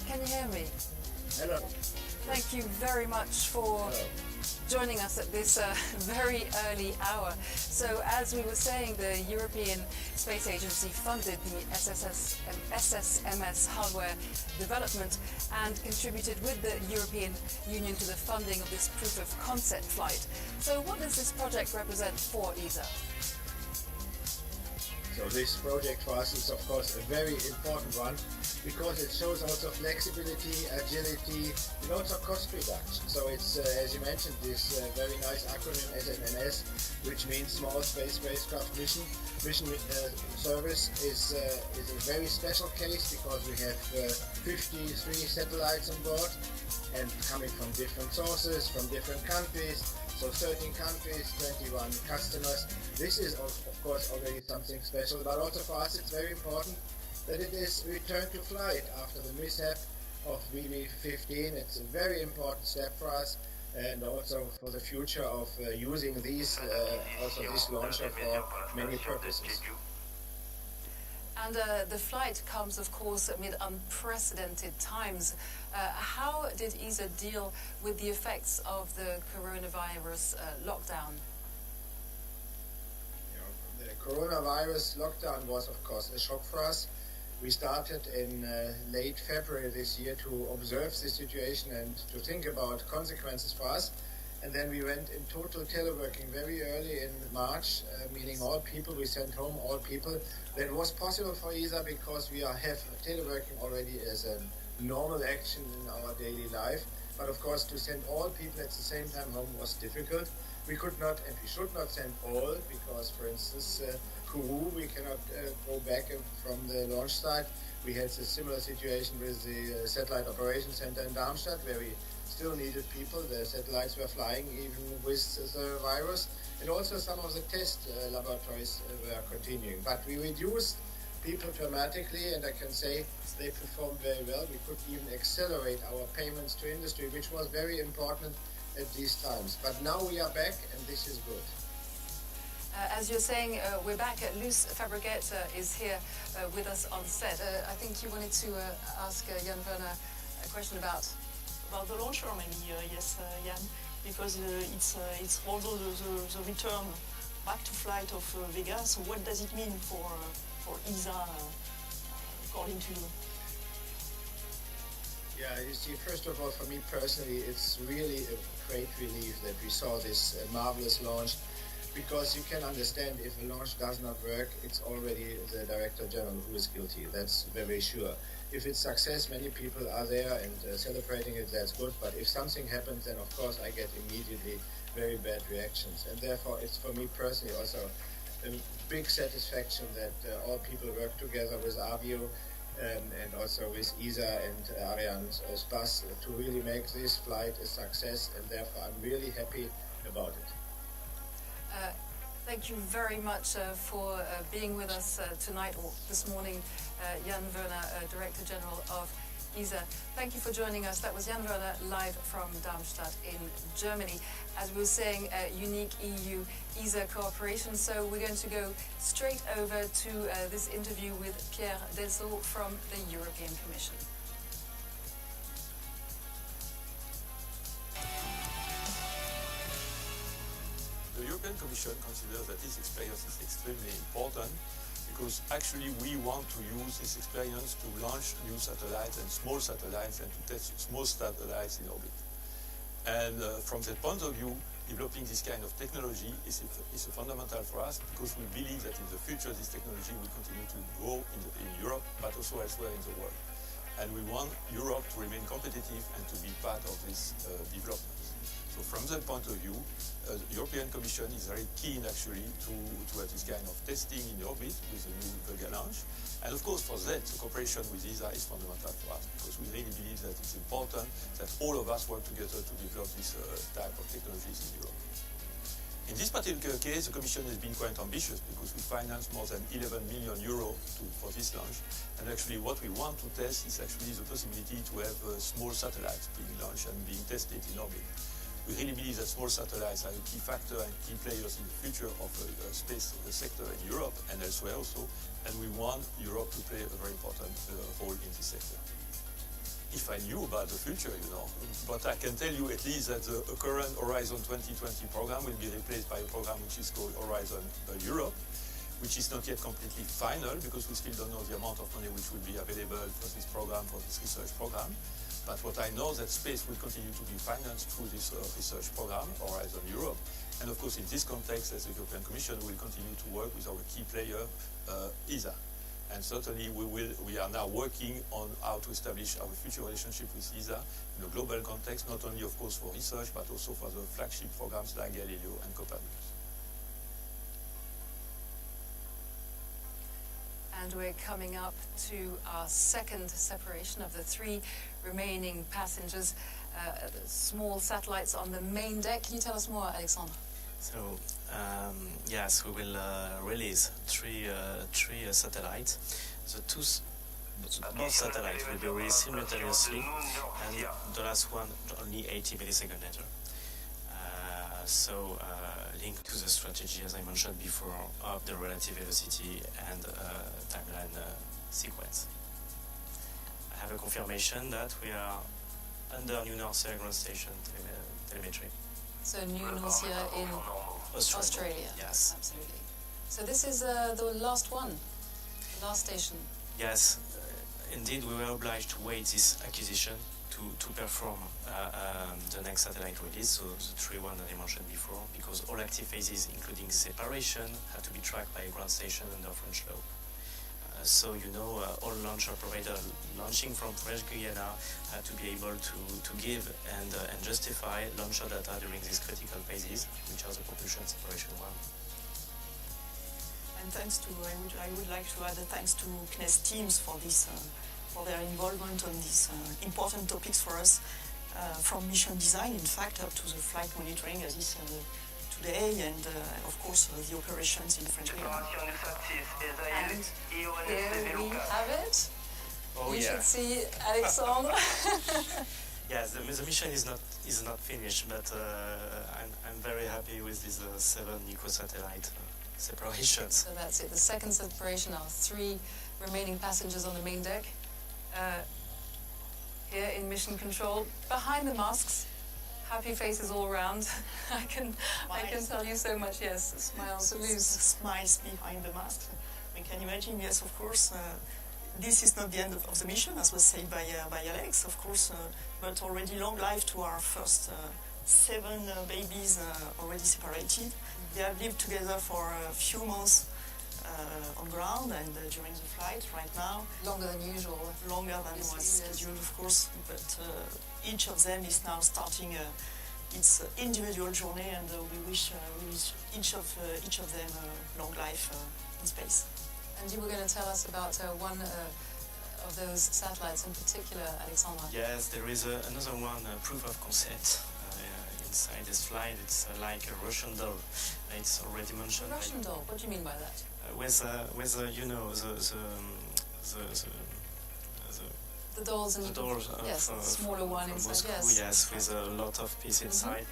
Can you hear me? Hello. Thank you very much for joining us at this very early hour. So as we were saying, the European Space Agency funded the SSMS hardware development and contributed with the European Union to the funding of this proof of concept flight. So what does this project represent for ESA? So this project for us is of course a very important one because it shows also flexibility, agility, and also cost reduction. So it's, as you mentioned, this very nice acronym SSMS, which means Small Space Spacecraft Mission. Mission service is a very special case because we have 53 satellites on board and coming from different sources, from different countries. So 13 countries, 21 customers. This is of course already something special, but also for us it's very important that it is returned to flight after the mishap of VB15. It's a very important step for us and also for the future of using these, also this launcher for many purposes. And the flight comes, of course, amid unprecedented times. How did ESA deal with the effects of the coronavirus lockdown? The coronavirus lockdown was, of course, a shock for us. We started in late February this year to observe the situation and to think about consequences for us. And then we went in total teleworking very early in March, meaning all people. We sent home all people. That was possible for ESA because we have teleworking already as a normal action in our daily life. But of course, to send all people at the same time home was difficult. We could not and we should not send all because, for instance, Kourou, we cannot go back from the launch site. We had a similar situation with the Satellite Operations Center in Darmstadt where we still needed people. The satellites were flying even with the virus. And also some of the test laboratories were continuing. But we reduced people dramatically, and I can say they performed very well. We could even accelerate our payments to industry, which was very important at these times. But now we are back, and this is good. As you're saying, we're back. Luce Fabriquet is here with us on set. I think you wanted to ask Jan Werner a question about the launcher, maybe. Yes, Jan, because it's also the return back to flight of Vega. So what does it mean for ESA, according to you? Yeah, you see, first of all, for me personally, it's really a great relief that we saw this marvelous launch, because you can understand if a launch does not work, it's already the Director General who is guilty. That's very sure. If it's success, many people are there and celebrating it, that's good. But if something happens, then of course I get immediately very bad reactions. And therefore, it's for me personally also a big satisfaction that all people work together with Avio and also with ESA and Arianespace to really make this flight a success, and therefore I'm really happy about it. Thank you very much for being with us tonight or this morning, Jan Werner, Director General of ESA. Thank you for joining us. That was Jan Werner live from Darmstadt in Germany. As we were saying, unique EU-ESA cooperation. So we're going to go straight over to this interview with Pierre Delceau from the European Commission. The European Commission considers that this experience is extremely important because actually we want to use this experience to launch new satellites and small satellites and to test small satellites in orbit. And from that point of view, developing this kind of technology is fundamental for us because we believe that in the future this technology will continue to grow in Europe but also elsewhere in the world. And we want Europe to remain competitive and to be part of this development. So from that point of view, the European Commission is very keen actually to have this kind of testing in orbit with the new Vega launch. And of course for that, the cooperation with ESA is fundamental for us because we really believe that it's important that all of us work together to develop this type of technologies in Europe. In this particular case, the Commission has been quite ambitious because we financed more than 11 million euros for this launch. And actually what we want to test is actually the possibility to have small satellites being launched and being tested in orbit. We really believe that small satellites are a key factor and key players in the future of the space sector in Europe and elsewhere also, and we want Europe to play a very important role in this sector. If I knew about the future, but I can tell you at least that the current Horizon 2020 program will be replaced by a program which is called Horizon Europe, which is not yet completely final because we still don't know the amount of money which will be available for this program, for this research program. But what I know that space will continue to be financed through this research program, Horizon Europe. And of course, in this context, as the European Commission, will continue to work with our key player, ESA. And certainly we are now working on how to establish our future relationship with ESA in a global context, not only of course for research, but also for the flagship programs like Galileo and Copernicus. And we're coming up to our second separation of the 3 remaining passengers, the small satellites on the main deck. Can you tell us more, Alexandre? So, yes, we will release three satellites. Both satellites will be released simultaneously, and the last one only 80 milliseconds later. Linked to the strategy, as I mentioned before, of the relative velocity and timeline sequence. I have a confirmation that we are under New North ground station telemetry. So New Norcia in Australia. Yes. Absolutely. So this is the last one, the last station. Yes, indeed we were obliged to wait this acquisition to perform the next satellite release, so the 3 that I mentioned before, because all active phases, including separation, had to be tracked by a ground station under French law. So you know, all launcher providers launching from French Guyana had to be able to give and justify launcher data during these critical phases, which are the propulsion separation one. And thanks to, I would like to add a thanks to CNES teams for this, for their involvement on these important topics for us, from mission design, in fact, up to the flight monitoring as is today, and of course the operations in French Guyana. And here we have it. Oh, you yeah. should see Alexandre. Yes, the mission is not finished, but I'm very happy with these 7 eco-satellite separations. So that's it. The second separation are 3 remaining passengers on the main deck. Here in mission control, behind the masks, happy faces all around. I can tell you so much. Yes, smiles loose. Smiles behind the mask. We can imagine. Yes, of course. This is not the end of the mission, as was said by Alex, of course, but already long life to our first 7 babies already separated. They have lived together for a few months on ground and during the flight right now. Longer than usual. Longer than was scheduled, of course, but each of them is now starting its individual journey, and we wish each of them long life in space. And you were going to tell us about one of those satellites in particular, Alexandra. Yes, there is another one, proof of concept. Inside this flight, it's like a Russian doll. It's already mentioned. A Russian doll? What do you mean by that? With you know the dolls and the doors. Yes, the smaller one inside. Moscow, yes, with a lot of pieces inside,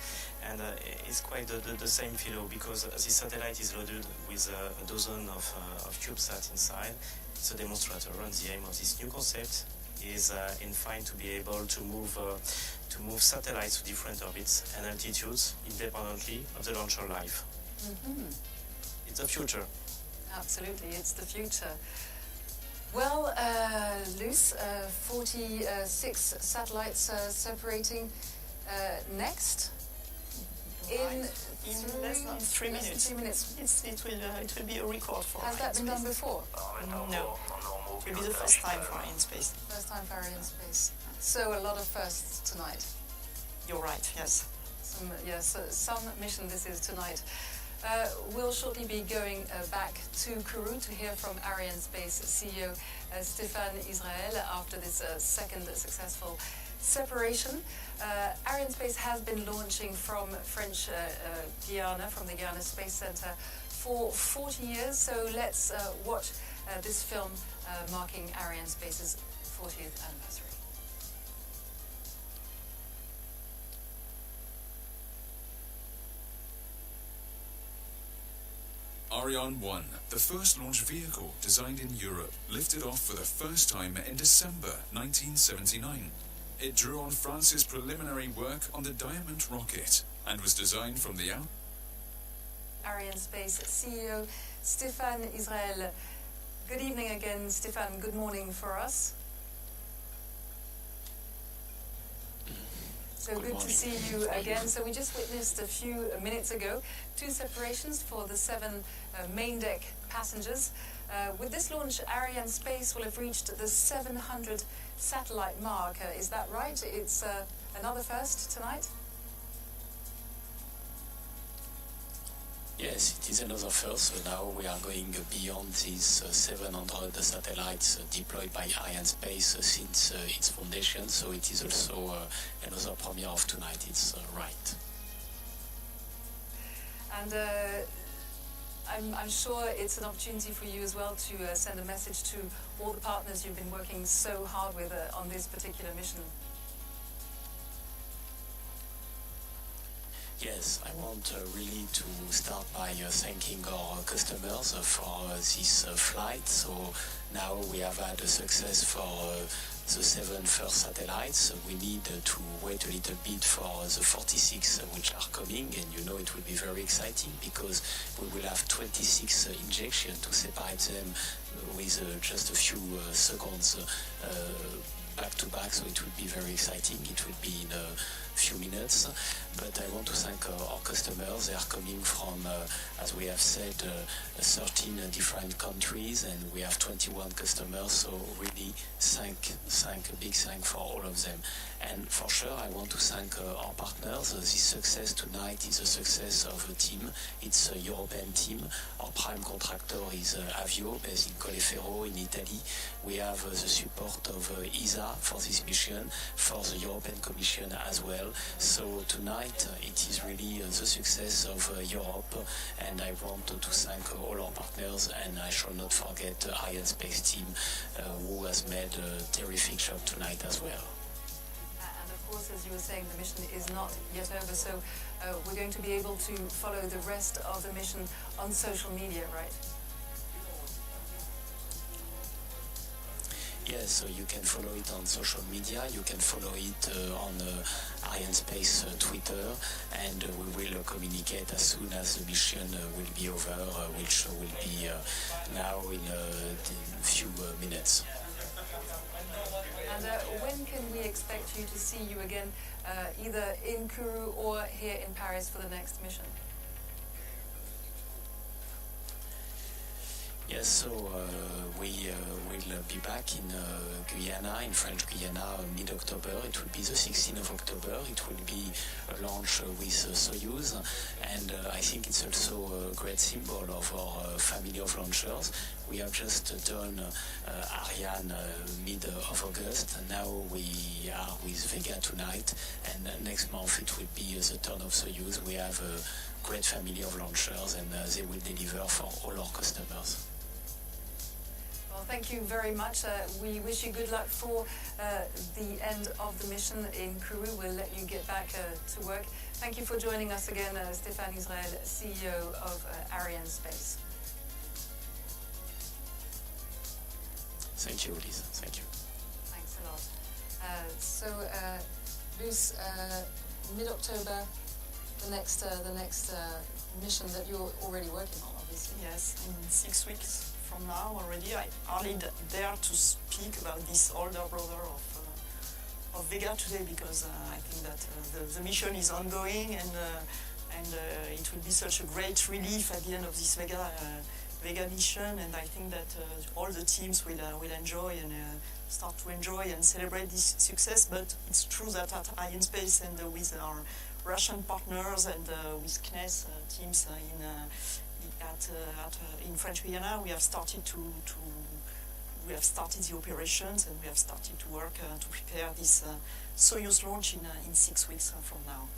and it's quite the same philo, because this satellite is loaded with a dozen of CubeSats inside. It's a demonstrator, and the aim of this new concept is in fine to be able to move satellites to different orbits and altitudes independently of the launcher life. It's the future. Absolutely, it's the future. Well, Luce, 46 satellites separating next in less than 3 minutes. 3 minutes. It will be a record for Has that been done before? No. It will be the first time for Arianespace. First time for Arianespace. So a lot of firsts tonight. You're right, yes. Some mission this is tonight. We'll shortly be going back to Kourou to hear from Arianespace CEO Stéphane Israël after this second successful separation. Arianespace has been launching from French Guyana, from the Guyana Space Center, for 40 years. So let's watch this film marking Arianespace's 40th anniversary. Ariane 1, the first launch vehicle designed in Europe, lifted off for the first time in December 1979. It drew on France's preliminary work on the Diamond rocket and was designed from the out. Arianespace CEO Stéphane Israël. Good evening again, Stéphane. Good morning for us. So good to see you again. So we just witnessed a few minutes ago 2 separations for the 7 main deck passengers. With this launch, Arianespace will have reached the 700 satellite mark. Is that right? It's another first tonight? Yes, it is another first. So now we are going beyond these 700 satellites deployed by Arianespace since its foundation. So it is also another premiere of tonight. It's right. And I'm sure it's an opportunity for you as well to send a message to all the partners you've been working so hard with on this particular mission. Yes, I want really to start by thanking our customers for this flight. So now we have had a success for the 7 first satellites. We need to wait a little bit for the 46 which are coming, and you know it will be very exciting because we will have 26 injections to separate them with just a few seconds back to back, so it will be very exciting. It will be in a few minutes, but I want to thank our customers. They are coming from, as we have said, 13 different countries, and we have 21 customers, so really a big thank for all of them. And for sure, I want to thank our partners. This success tonight is a success of a team. It's a European team. Our prime contractor is Avio, based in Colleferro in Italy. We have the support of ESA for this mission, for the European Commission as well. So tonight it is really the success of Europe, and I want to thank all our partners, and I shall not forget the Arianespace team who has made a terrific job tonight as well. And of course, as you were saying, the mission is not yet over, so we're going to be able to follow the rest of the mission on social media, right? Yes, so you can follow it on social media, you can follow it on Arianespace Twitter, and we will communicate as soon as the mission will be over, which will be now in a few minutes. And when can we expect you to see you again, either in Kourou or here in Paris for the next mission? Yes, so we will be back in Guyana, in French Guyana, mid-October. It will be the 16th of October. It will be a launch with Soyuz, and I think it's also a great symbol of our family of launchers. We have just done Ariane mid of August, and now we are with Vega tonight, and next month it will be the turn of Soyuz. We have a great family of launchers, and they will deliver for all our customers. Well, thank you very much. We wish you good luck for the end of the mission in Kourou. We'll let you get back to work. Thank you for joining us again, Stéphane Israël, CEO of Arianespace. Thank you, Lisa. Thank you. Thanks a lot. Luce, mid-October, the next mission that you're already working on, obviously. Yes, in 6 weeks from now already. I hardly dare to speak about this older brother of Vega today, because I think that the mission is ongoing, and it will be such a great relief at the end of this Vega mission, and I think that all the teams will enjoy and start to enjoy and celebrate this success. But it's true that at Arianespace and with our Russian partners and with CNES teams in French Guyana, we have started we have started the operations, and we have started to work to prepare this Soyuz launch in 6 weeks from now.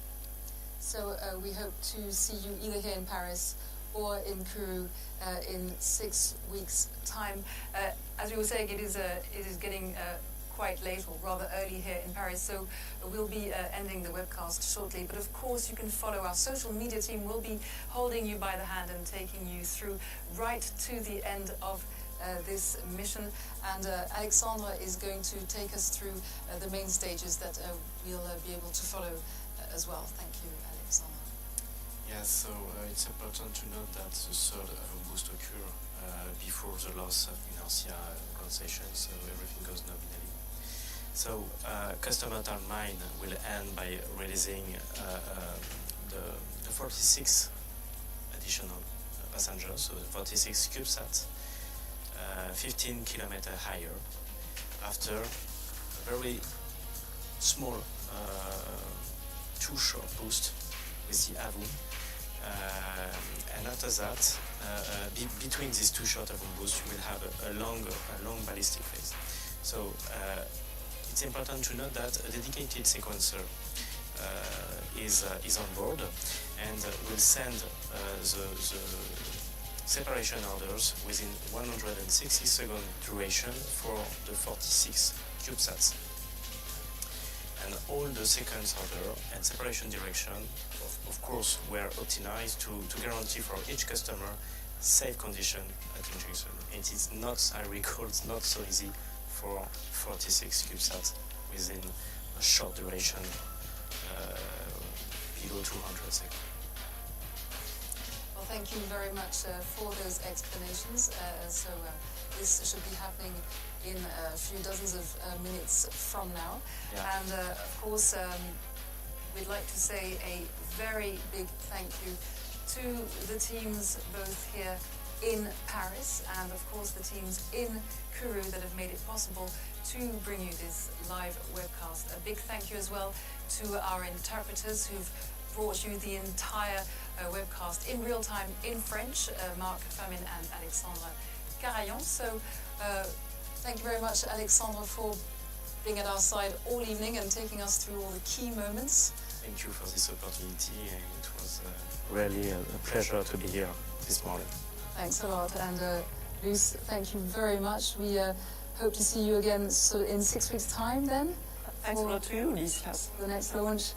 So we hope to see you either here in Paris or in Kourou in 6 weeks' time. As we were saying, it is getting quite late, or rather early here in Paris, so we'll be ending the webcast shortly. But of course you can follow our social media team. We'll be holding you by the hand and taking you through right to the end of this mission, and Alexandre is going to take us through the main stages that we'll be able to follow as well. Thank you, Alexandre. Yes, so it's important to note that the third boost occurs before the loss of inertia concession, so everything goes nominally. So customer timeline will end by releasing the 46 additional passengers, so 46 CubeSats, 15 kilometers higher, after a very small two-shot boost with the AVUM. And after that, between these two short AVUM boosts, you will have a long ballistic phase. So it's important to note that a dedicated sequencer is on board and will send the separation orders within 160-second duration for the 46 CubeSats. And all the sequence order and separation direction, of course, were optimized to guarantee for each customer safe condition at injection. It is not, I recall, it's not so easy for 46 CubeSats within a short duration, below 200 seconds. Well, thank you very much for those explanations. This should be happening in a few dozens of minutes from now. Yeah. And of course, we'd like to say a very big thank you to the teams both here in Paris and of course the teams in Kourou that have made it possible to bring you this live webcast. A big thank you as well to our interpreters who've brought you the entire webcast in real time in French, Marc Famin and Alexandre Carayon. So thank you very much, Alexandre, for being at our side all evening and taking us through all the key moments. Thank you for this opportunity, and it was really a pleasure to be here this morning. Thanks a lot, and Luce, thank you very much. We hope to see you again in 6 weeks' time then. Thanks a lot to you, Lise. The next launch.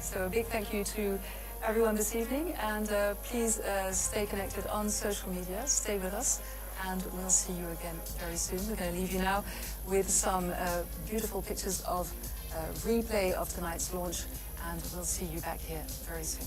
So a big thank you to everyone this evening, and please stay connected on social media, stay with us, and we'll see you again very soon. We're going to leave you now with some beautiful pictures of replay of tonight's launch, and we'll see you back here very soon.